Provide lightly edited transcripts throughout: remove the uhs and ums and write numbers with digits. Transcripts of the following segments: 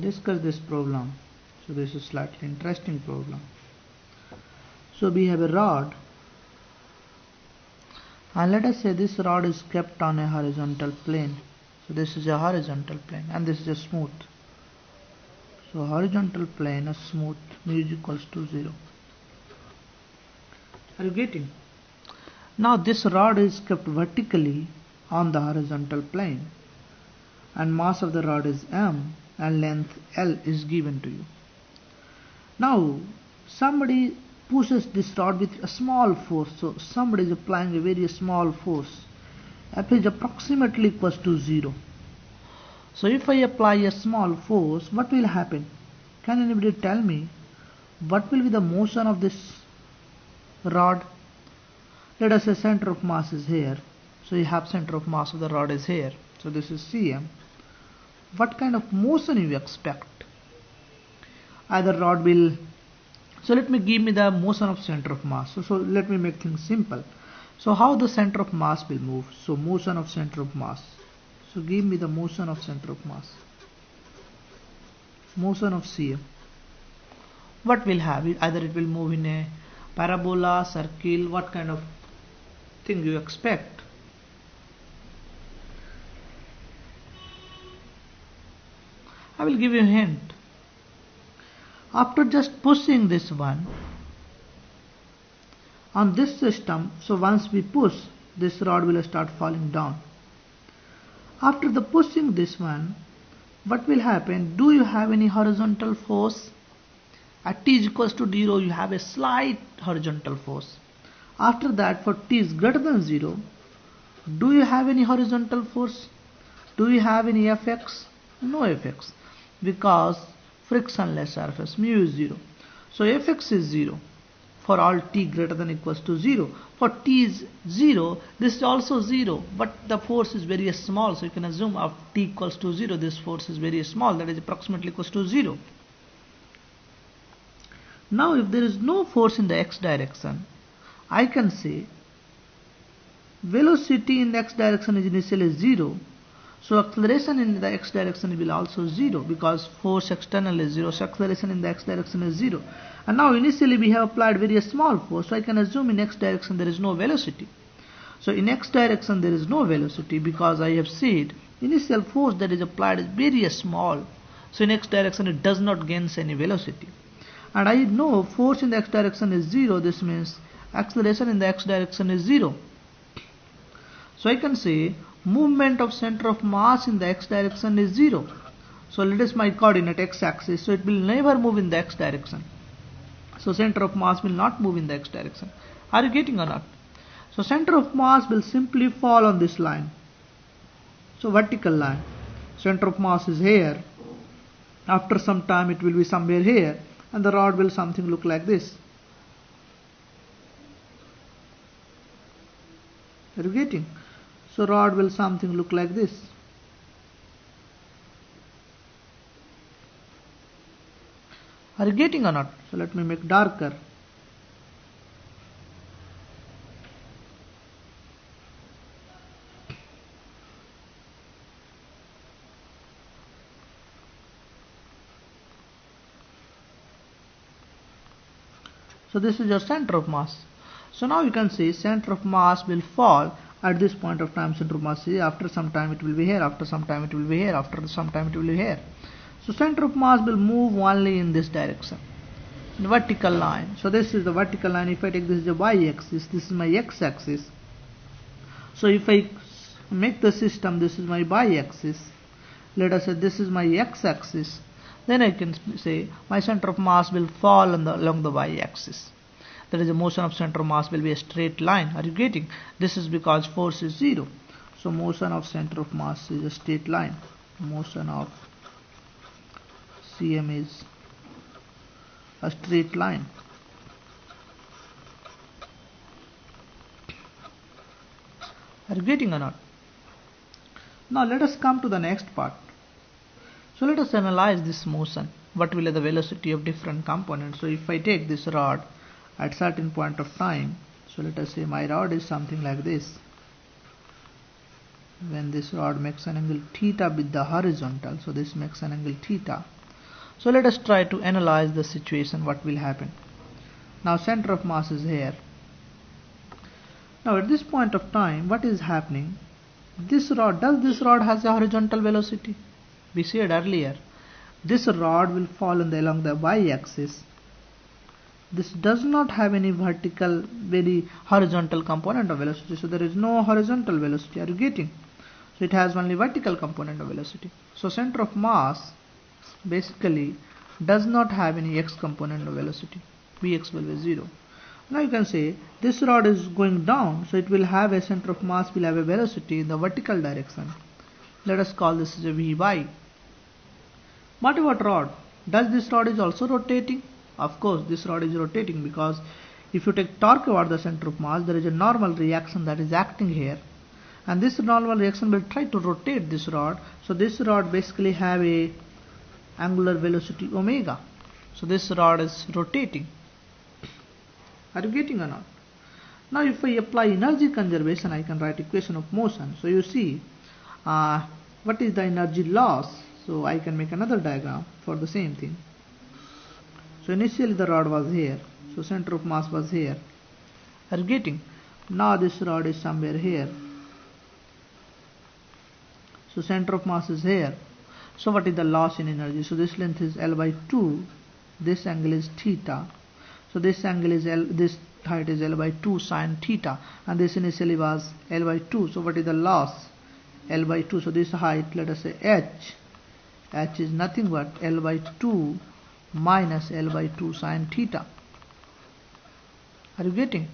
discuss this problem. So this is slightly interesting problem. So we have a rod, and let us say this rod is kept on a horizontal plane. So this is a horizontal plane and this is a smooth. So horizontal plane is smooth, mu is equals to 0. Are you getting? Now this rod is kept vertically on the horizontal plane, and mass of the rod is m and length L is given to you. Now somebody pushes this rod with a small force. So somebody is applying a very small force. F is approximately equals to 0. So if I apply a small force, what will happen? Can anybody tell me what will be the motion of this rod? Let us say center of mass is here. So you have center of mass of the rod is here. So this is Cm. What kind of motion you expect? Either rod will, so let me give me the motion of center of mass. So let me make things simple. So how the center of mass will move? So motion of center of mass. So give me the motion of center of mass. Motion of Cm. What will have it? Either it will move in a parabola, circle, what kind of thing you expect? I will give you a hint. After just pushing this one on this system, so once we push, this rod will start falling down. After the pushing this one, what will happen? Do you have any horizontal force? At t is equals to 0, you have a slight horizontal force. After that, for t is greater than 0, do you have any horizontal force? Do you have any Fx? No Fx, because frictionless surface, mu is 0. So Fx is 0 for all t greater than equals to 0. For t is 0, this is also 0, but the force is very small. So you can assume of t equals to 0, this force is very small, that is approximately equals to 0. Now if there is no force in the x direction, I can say velocity in the x direction is initially 0. So acceleration in the x direction will also 0, because force external is 0. So acceleration in the x direction is 0. And now initially we have applied very small force. So I can assume in x direction there is no velocity. So in x direction there is no velocity, because I have said initial force that is applied is very small. So in x direction it does not gain any velocity. And I know force in the x direction is 0. This means acceleration in the x direction is 0. So I can say movement of center of mass in the x direction is 0. So let us my coordinate x-axis. So it will never move in the x direction. So center of mass will not move in the x direction. Are you getting or not? So center of mass will simply fall on this line. So vertical line. Center of mass is here. After some time it will be somewhere here, and the rod will something look like this. Are you getting? So rod will something look like this. Are you getting or not? So let me make darker. So this is your center of mass. So now you can see center of mass will fall at this point of time. Center of mass is, after some time it will be here, after some time it will be here, after some time it will be here. So center of mass will move only in this direction, in vertical line. So this is the vertical line. If I take this is the y-axis, this is my x-axis. So if I make the system, this is my y-axis, let us say this is my x-axis, then I can say my center of mass will fall along the y-axis. That is, the motion of center of mass will be a straight line. Are you getting? This is because force is 0. So motion of center of mass is a straight line. Motion of Cm is a straight line. Are you getting or not? Now let us come to the next part. So let us analyze this motion. What will be the velocity of different components? So if I take this rod at certain point of time, so let us say my rod is something like this. When this rod makes an angle theta with the horizontal, so this makes an angle theta. So let us try to analyze the situation, what will happen. Now center of mass is here. Now at this point of time, what is happening? This rod has a horizontal velocity? We said earlier, this rod will fall along the y-axis. This does not have any very horizontal component of velocity. So there is no horizontal velocity. Are you getting? So it has only vertical component of velocity. So center of mass basically does not have any x component of velocity. Vx will be 0. Now you can say this rod is going down, so it will have a center of mass, will have a velocity in the vertical direction. Let us call this as a Vy. What about rod? Does this rod is also rotating? Of course this rod is rotating, because if you take torque over the center of mass, there is a normal reaction that is acting here, and this normal reaction will try to rotate this rod. So this rod basically have a angular velocity omega. So this rod is rotating. Are you getting or not? Now if I apply energy conservation, I can write equation of motion. So you see what is the energy loss. So I can make another diagram for the same thing. So initially the rod was here, so center of mass was here. Are you getting? Now this rod is somewhere here, so center of mass is here. So what is the loss in energy? So this length is L by 2, this angle is theta, so this angle is L, this height is L by 2 sine theta, and this initially was L by 2. So what is the loss? L by 2. So this height, let us say h is nothing but L by 2 minus L by 2 sine theta. Are you getting?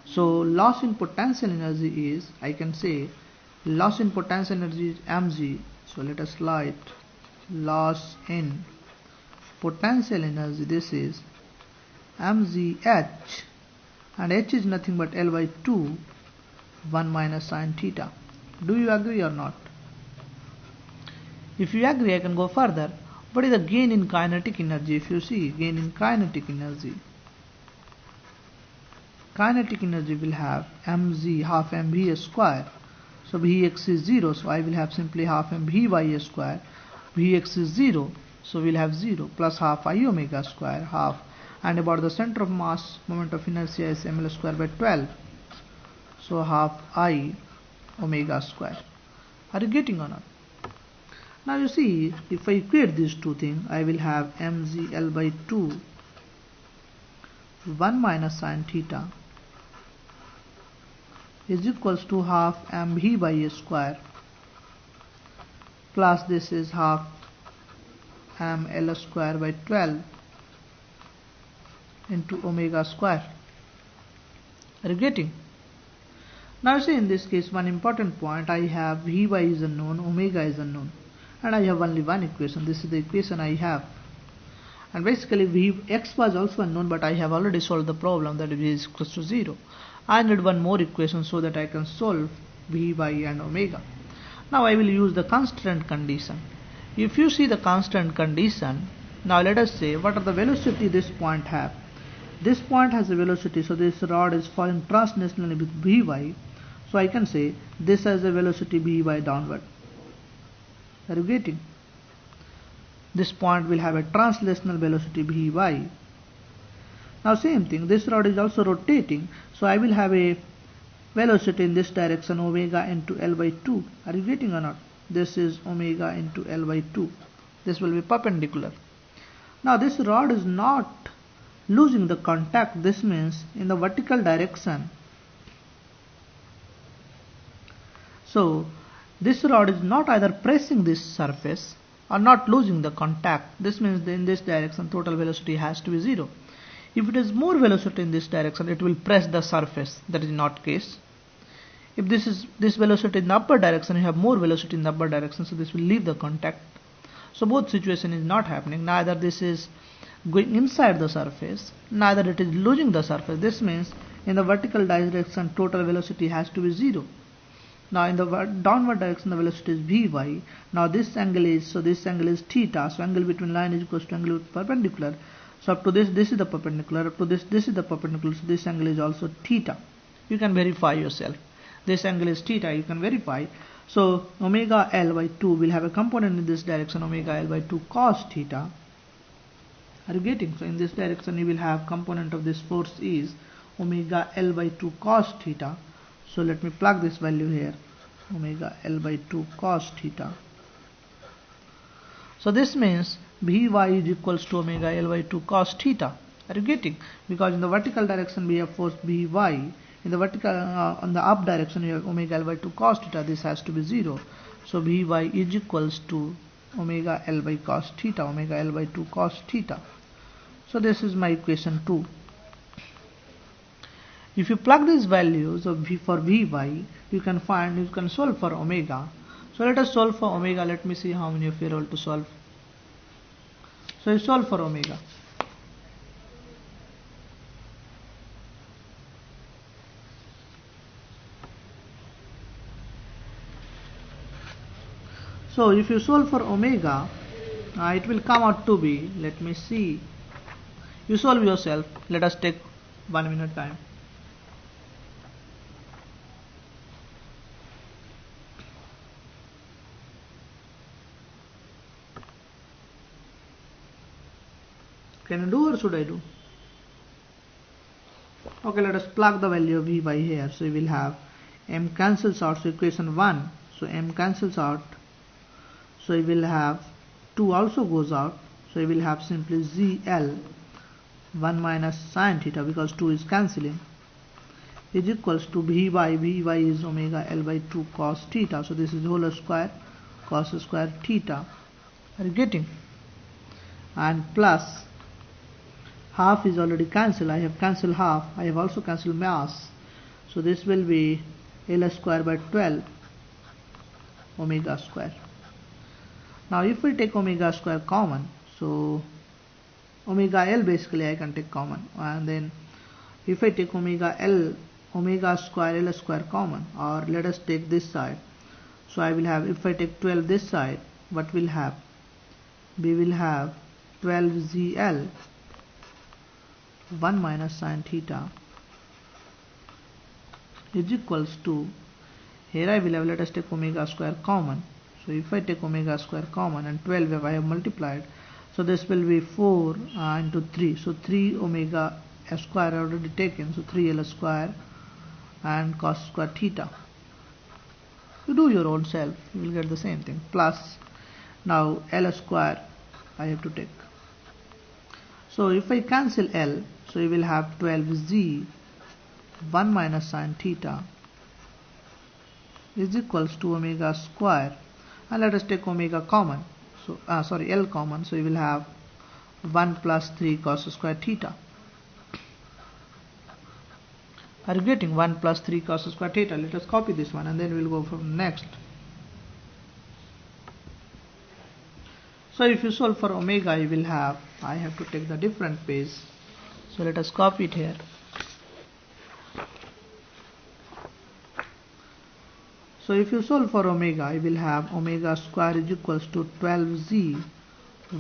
So loss in potential energy is, I can say loss in potential energy is mg. So let us write loss in potential energy, this is mgh, and h is nothing but L by 2 1 minus sine theta. Do you agree or not? If you agree, I can go further. What is the gain in kinetic energy? If you see gain in kinetic energy will have mg half mv square. So Vx is 0, so I will have simply half mvy square. Vx is 0, so we'll have 0 plus half I omega square, half, and about the center of mass, moment of inertia is ml square by 12, so half I omega square. Are you getting or not? Now you see, if I equate these two things, I will have mg L by 2 1 minus sine theta is equals to half mv by a square plus this is half ml square by 12 into omega square. Are you getting? Now you see, in this case, one important point, I have Vy is unknown, omega is unknown, and I have only one equation. This is the equation I have, and basically Vx was also unknown, but I have already solved the problem that V is equal to 0. I need one more equation so that I can solve Vy and omega. Now I will use the constant condition. If you see the constant condition, now let us say what are the velocity this point have. This point has a velocity, so this rod is falling translationally with Vy, so I can say this has a velocity Vy downward. Are you getting? This point will have a translational velocity Vy. Now same thing, this rod is also rotating, so I will have a velocity in this direction omega into L by 2. Are you getting or not? This is omega into L by 2. This will be perpendicular. Now this rod is not losing the contact. This means in the vertical direction. So this rod is not either pressing this surface or not losing the contact. This means in this direction total velocity has to be 0. If it is more velocity in this direction, it will press the surface. That is not case. If this is this velocity in the upper direction, you have more velocity in the upper direction, so this will leave the contact. So both situation is not happening. Neither this is going inside the surface, neither it is losing the surface. This means in the vertical direction total velocity has to be 0. Now in the downward direction the velocity is Vy. Now this angle is, so this angle is theta, so angle between line is equals to angle perpendicular. So up to this is the perpendicular, up to this is the perpendicular, so this angle is also theta. You can verify yourself. This angle is theta, you can verify. So omega L by 2 will have a component in this direction, omega L by 2 cos theta. Are you getting? So in this direction you will have component of this force is omega L by 2 cos theta. So let me plug this value here, omega L by 2 cos theta. So this means Vy is equals to omega L by 2 cos theta. Are you getting? Because in the vertical direction we have force Vy, in the vertical on the up direction you have omega L by 2 cos theta. This has to be 0. So Vy is equals to omega L by cos theta, omega L by 2 cos theta. So this is my equation 2. If you plug these values of for Vy, you can solve for omega. So let us solve for omega. Let me see how many of you are able to solve. So you solve for omega. So if you solve for omega, it will come out to be, let me see, you solve yourself. Let us take 1 minute time. Can you do or should I do? Okay, let us plug the value of Vy here. So we will have m cancels out, so equation 1. So m cancels out. So we will have 2 also goes out. So we will have simply ZL 1 minus sin theta, because 2 is cancelling, is equals to Vy. Vy is omega L by 2 cos theta. So this is whole square cos square theta. Are you getting? And plus half is already cancelled. I have cancelled half. I have also cancelled mass. So this will be L square by 12 omega square. Now if we take omega square common, so omega L basically I can take common, and then if I take omega square L square common, or let us take this side, so I will have, if I take 12 this side, what will have? We will have 12ZL 1 minus sin theta is equals to, here I will have, let us take omega square common. So if I take omega square common and 12 if I have multiplied, so this will be 4 into 3. So 3 omega square already taken. So 3L square and cos square theta. You do your own self, you will get the same thing. Plus now L square I have to take. So if I cancel L, so you will have 12Z 1 minus sin theta is equals to omega square, and let us take omega common. So L common. So you will have 1 plus 3 cos square theta. Are you getting? 1 plus 3 cos square theta. Let us copy this one and then we will go from next. So if you solve for omega, you will have, I have to take the different page. So let us copy it here. So if you solve for omega, you will have omega square is equals to 12Z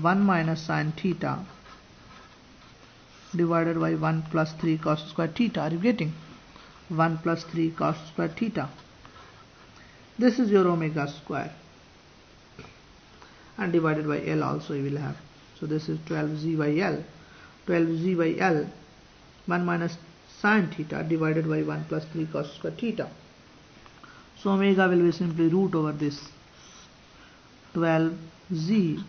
1 minus sin theta divided by 1 plus 3 cos square theta. Are you getting? 1 plus 3 cos square theta. This is your omega square, and divided by L also you will have. So this is 12Z by L. 12Z by L 1 minus sin theta divided by 1 plus 3 cos square theta. So omega will be simply root over this 12Z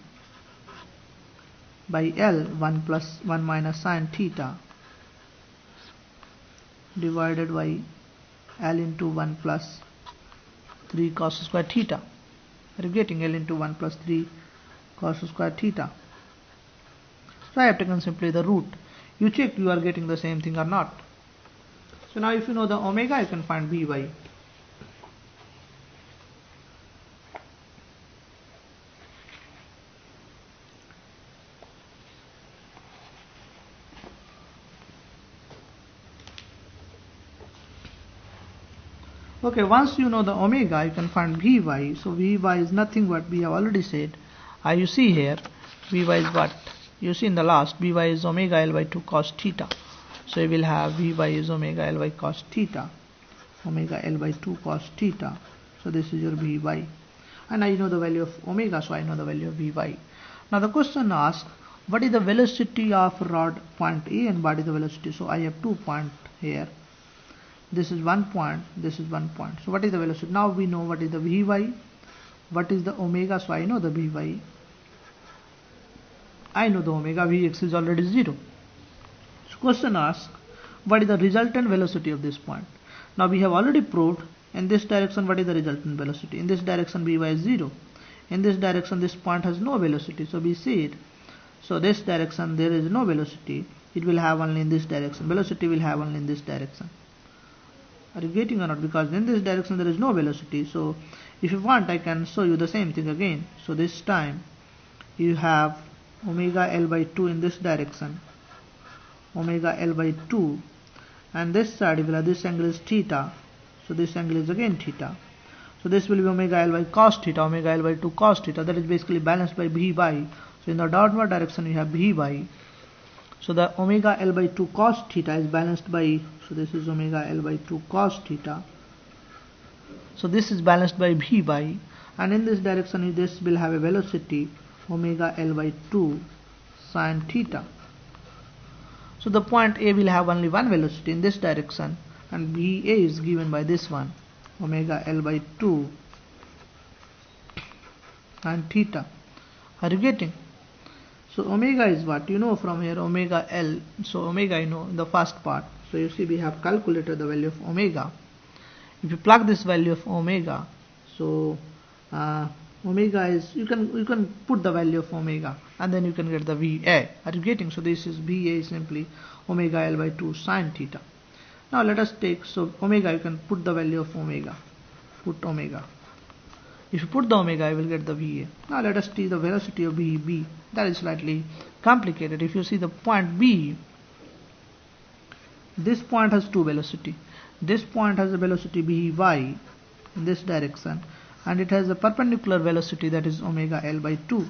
by L 1 plus 1 minus sin theta divided by L into 1 plus 3 cos square theta. Are you getting? L into 1 plus 3 cos square theta. So I have taken simply the root. You check you are getting the same thing or not. So now if you know the omega, you can find Vy. Okay, once you know the omega, you can find Vy. So Vy is nothing but, we have already said, you see here, Vy is what? You see in the last, Vy is omega L by 2 cos theta. So you will have Vy is omega L by cos theta, omega L by 2 cos theta. So this is your Vy. And I know the value of omega, so I know the value of Vy. Now the question asks, what is the velocity of rod point A and what is the velocity? So I have 2 points here. This is 1 point, this is 1 point. So what is the velocity? Now we know what is the Vy, what is the omega. So I know the Vy, I know the omega. Vx is already 0. So question asks, what is the resultant velocity of this point? Now we have already proved in this direction what is the resultant velocity. In this direction Vy is 0. In this direction this point has no velocity. So we see it. So this direction there is no velocity. It will have only in this direction. Velocity will have only in this direction. Are you getting or not? Because in this direction there is no velocity. So if you want, I can show you the same thing again. So this time you have omega L by 2 in this direction, omega L by 2, and this side will have, this angle is theta, so this angle is again theta. So this will be omega L by cos theta, omega L by 2 cos theta. That is basically balanced by Vy. So in the downward direction you have Vy. So the omega L by 2 cos theta is balanced by, so this is omega L by 2 cos theta. So this is balanced by Vy, and in this direction this will have a velocity omega L by 2 sin theta. So the point A will have only one velocity in this direction, and BA is given by this one, omega L by 2 sin theta. Are you getting? So omega is what? You know from here omega L. So omega you know in the first part. So you see we have calculated the value of omega. If you plug this value of omega, so omega is, you can put the value of omega and then you can get the VA. Are you getting? So this is VA is simply omega L by 2 sin theta. Now let us take, so omega, you can put the value of omega. Put omega. If you put the omega, you will get the VA. Now let us see the velocity of B. That is slightly complicated. If you see the point B, this point has two velocity. This point has a velocity Vy in this direction, and it has a perpendicular velocity, that is omega L by 2.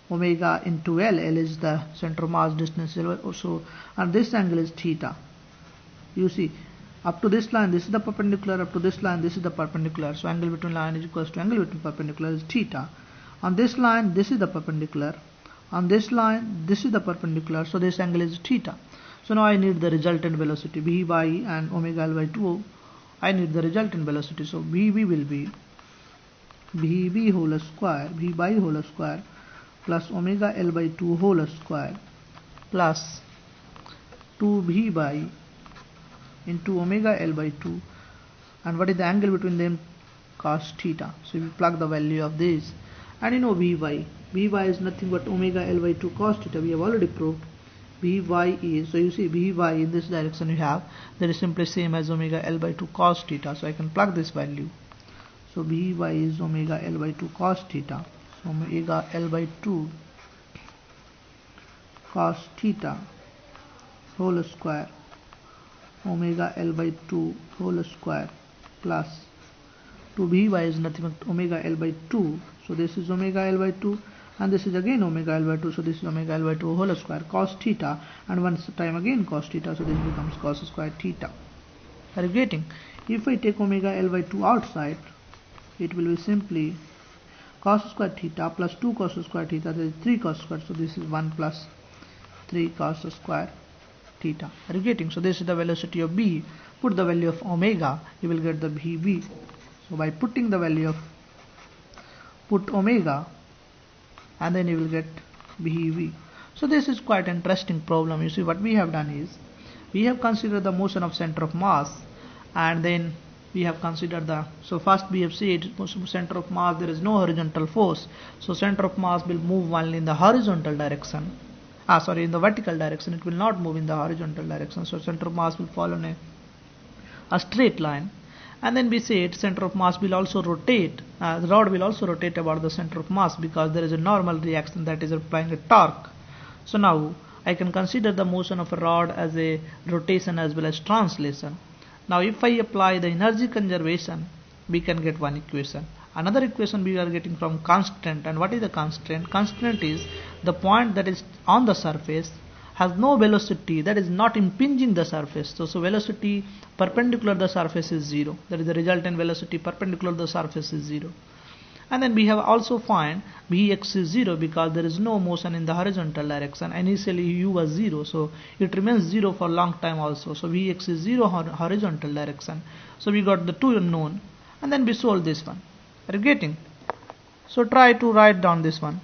Omega into L. L is the center of mass distance also, and this angle is theta. You see, up to this line this is the perpendicular, up to this line this is the perpendicular. So angle between line is equals to angle between perpendicular is theta. On this line this is the perpendicular, on this line this is the perpendicular, so this angle is theta. So now I need the resultant velocity Vy and omega L by 2. I need the resultant velocity. So Vb will be Vb whole square, Vy whole square plus omega L by 2 whole square plus 2 Vy into omega L by 2, and what is the angle between them? Cos theta. So we plug the value of this, and you know Vy is nothing but omega L by 2 cos theta. We have already proved Vy is, so you see Vy in this direction you have, that is simply same as omega L by 2 cos theta. So I can plug this value. So Vy is omega L by 2 cos theta. So omega L by 2 cos theta whole square omega L by 2 whole square plus 2 Vy is nothing but omega L by 2. So this is omega L by 2 and this is again omega L by 2. So this is omega L by 2 whole square cos theta, and one time again cos theta. So this becomes cos square theta. Are you getting? If I take omega L by 2 outside, it will be simply cos square theta plus 2 cos square theta, that is 3 cos square. So this is 1 plus 3 cos square theta. Are you getting? So this is the velocity of B. Put the value of omega, you will get the Vb. So by putting the value of, put omega and then you will get Vb. So this is quite an interesting problem. You see what we have done is, we have considered the motion of center of mass, and then we have considered the, so first we have said center of mass there is no horizontal force, so center of mass will move only in the horizontal direction. In the vertical direction, it will not move in the horizontal direction. So center of mass will follow a straight line. And then we said center of mass will also rotate, the rod will also rotate about the center of mass, because there is a normal reaction, that is applying a torque. So now I can consider the motion of a rod as a rotation as well as translation. Now if I apply the energy conservation, we can get one equation. Another equation we are getting from constant. And what is the constant? Constant is the point that is on the surface has no velocity, that is not impinging the surface. So velocity perpendicular to the surface is 0. That is the resultant velocity perpendicular to the surface is 0. And then we have also find Vx is 0 because there is no motion in the horizontal direction. Initially u was 0, so it remains 0 for long time also. So Vx is 0 horizontal direction. So we got the two unknown, and then we solve this one. Are you getting? So try to write down this one.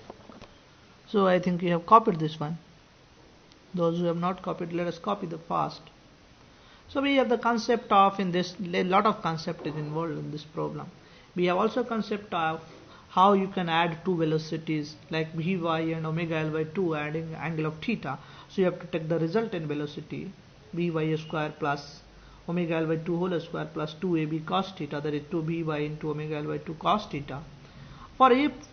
So I think you have copied this one. Those who have not copied, let us copy the fast. So we have the concept of, in this, a lot of concept is involved in this problem. We have also concept of how you can add two velocities like Vy and omega L by 2 adding angle of theta. So you have to take the resultant velocity Vy square plus omega L by 2 whole square plus 2ab cos theta, that is 2Vy into omega L by 2 cos theta.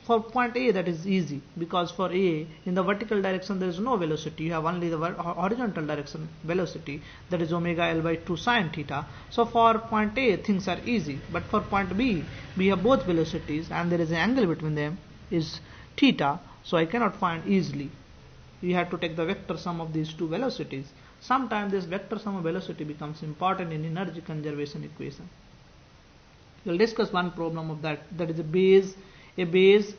For point A, that is easy, because for A in the vertical direction there is no velocity, you have only the horizontal direction velocity, that is omega L by 2 sin theta. So for point A things are easy, but for point B we have both velocities and there is an angle between them is theta, so I cannot find easily. You have to take the vector sum of these two velocities. Sometimes this vector sum of velocity becomes important in energy conservation equation. We will discuss one problem of that is a base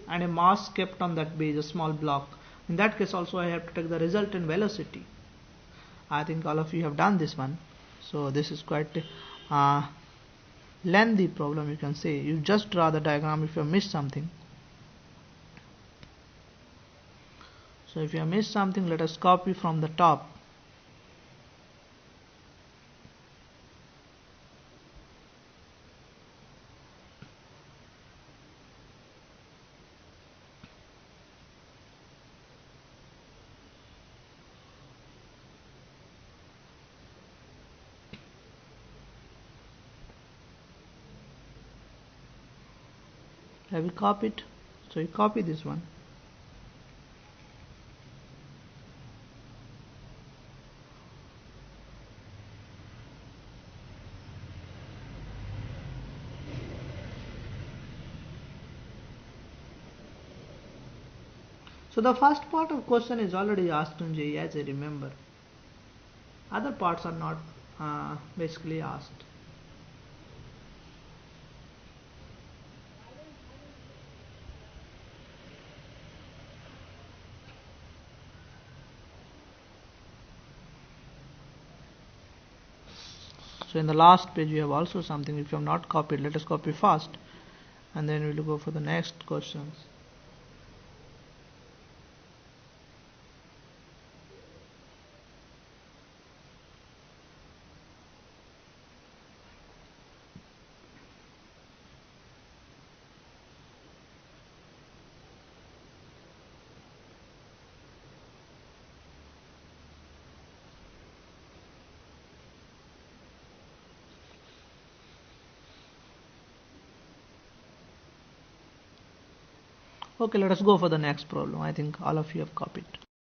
and a mass kept on that base, a small block. In that case also I have to take the resultant velocity. I think all of you have done this one. So this is quite lengthy problem, you can say. You just draw the diagram if you have missed something. So if you have missed something, let us copy from the top. Have you copied? So you copy this one. So the first part of question is already asked in JEE, as I remember. Other parts are not basically asked. So in the last page you have also something. If you have not copied, let us copy fast, and then we will go for the next questions. Okay, let us go for the next problem. I think all of you have copied.